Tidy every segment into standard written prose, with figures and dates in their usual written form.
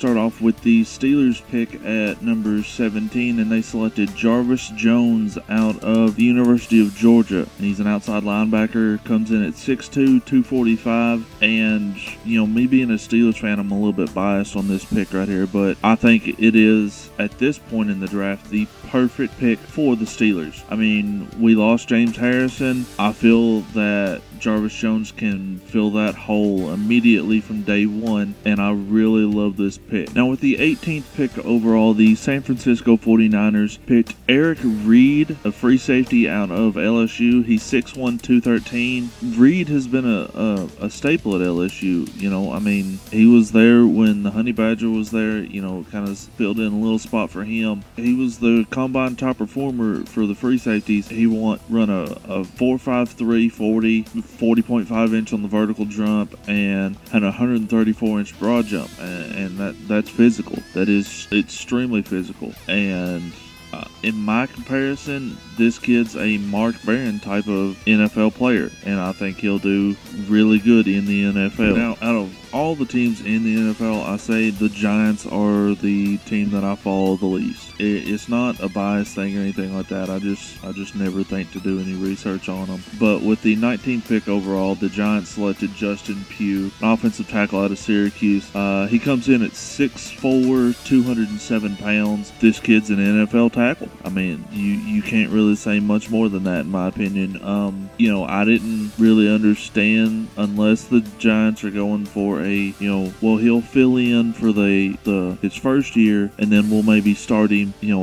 start off with the Steelers pick at number 17, and they selected Jarvis Jones out of the University of Georgia. He's an outside linebacker, comes in at 6'2", 245, and, you know, me being a Steelers fan, I'm a little bit biased on this pick right here, but I think it is, at this point in the draft, the perfect pick for the Steelers. I mean, we lost James Harrison. I feel that Jarvis Jones can fill that hole immediately from day one, and I really love this pick. Now, with the 18th pick overall, the San Francisco 49ers picked Eric Reed, a free safety out of LSU. He's 6'1", 213. Reed has been a staple at LSU. You know, I mean, he was there when the Honey Badger was there, you know, kind of filled in a little spot for him. He was the combine top performer for the free safeties. He run a 4.53 40, 40.5 inch on the vertical jump, and had a 134 inch broad jump, and that's physical. That is extremely physical. And in my comparison, this kid's a Mark Barron type of NFL player, and I think he'll do really good in the NFL. Now, out of all the teams in the NFL, I say the Giants are the team that I follow the least. It's not a bias thing or anything like that. I just never think to do any research on them. But with the 19th pick overall, the Giants selected Justin Pugh, an offensive tackle out of Syracuse. He comes in at 6'4", 207 pounds. This kid's an NFL tackle. I mean, you can't really say much more than that, in my opinion. You know, I didn't really understand, unless the Giants are going for a, you know, well, he'll fill in for his first year, and then we'll maybe start him, you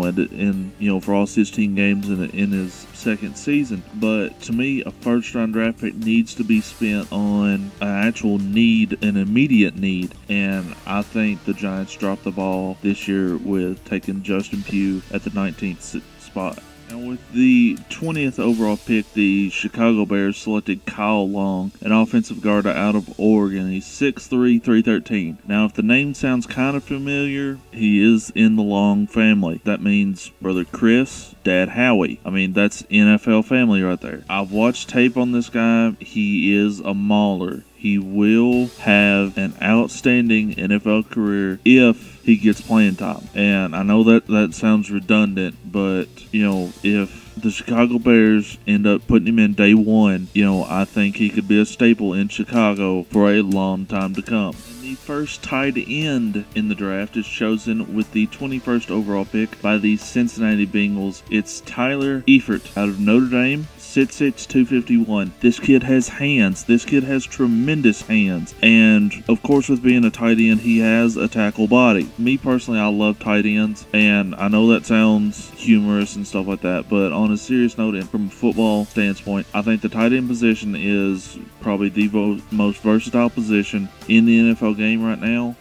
know, for all 16 games in his second season. But to me, a first-round draft pick needs to be spent on an actual need, an immediate need, and I think the Giants dropped the ball this year with taking Justin Pugh at the 19th spot. Now, with the 20th overall pick, the Chicago Bears selected Kyle Long, an offensive guard out of Oregon. He's 6'3", 313. Now, if the name sounds kind of familiar, he is in the Long family. That means brother Chris, dad Howie. I mean, that's NFL family right there. I've watched tape on this guy. He is a mauler. He will have an outstanding NFL career if he gets playing time. And I know that sounds redundant, but, you know, if the Chicago Bears end up putting him in day one, you know, I think he could be a staple in Chicago for a long time to come. The first tight end in the draft is chosen with the 21st overall pick by the Cincinnati Bengals. It's Tyler Eifert out of Notre Dame. 6'6", 251. This kid has hands. This kid has tremendous hands. And, of course, with being a tight end, he has a tackle body. Me, personally, I love tight ends. And I know that sounds humorous and stuff like that. But on a serious note, and from a football standpoint, I think the tight end position is probably the most versatile position in the NFL game right now.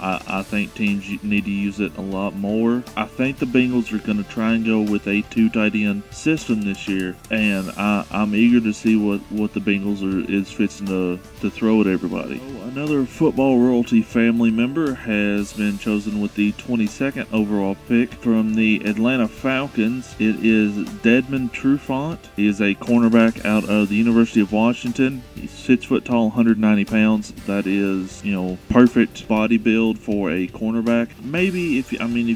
I think teams need to use it a lot more. I think the Bengals are going to try and go with a 2 tight end system this year. And I'm eager to see what the Bengals is fixing to throw at everybody. Another football royalty family member has been chosen with the 22nd overall pick from the Atlanta Falcons. It is Desmond Trufant. He is a cornerback out of the University of Washington. He's 6 foot tall, 190 pounds. That is, you know, perfect body build for a cornerback. Maybe if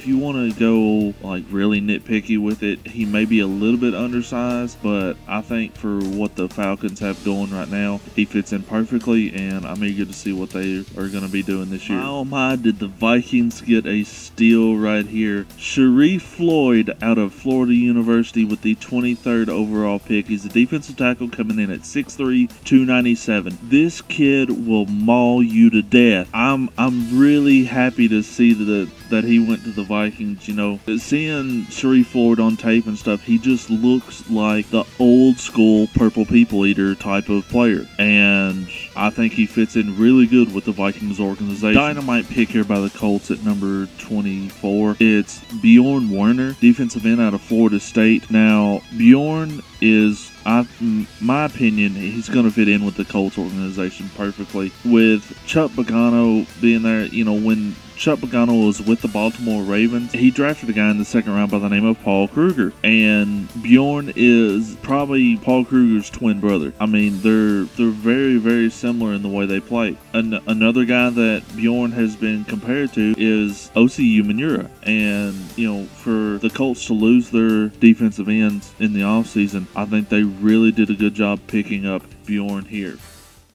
you want to go like really nitpicky with it, he may be a little bit undersized, but I think for what the Falcons have going right now, he fits in perfectly, and I'm eager to see what they are going to be doing this year. Oh my, did the Vikings get a steal right here. Sharrif Floyd out of Florida University with the 23rd overall pick. He's a defensive tackle coming in at 6'3", 297. This kid will maul you to death. I'm really happy to see that he went to the Vikings. You know, seeing Sharrif Floyd on tape and stuff, he just looks like the old school Purple People Eater type of player, and I think he fits in really good with the Vikings organization. Dynamite pick here by the Colts at number 24. It's Bjorn Warner, defensive end out of Florida State. Now, Bjorn is, my opinion, he's going to fit in with the Colts organization perfectly. With Chuck Pagano being there, you know, when Chuck Pagano was with the Baltimore Ravens. He drafted a guy in the second round by the name of Paul Kruger, and Bjorn is probably Paul Kruger's twin brother. I mean, they're very, very similar in the way they play. Another guy that Bjorn has been compared to is Osi Umenyiora, and for the Colts to lose their defensive ends in the offseason, I think they really did a good job picking up Bjorn here.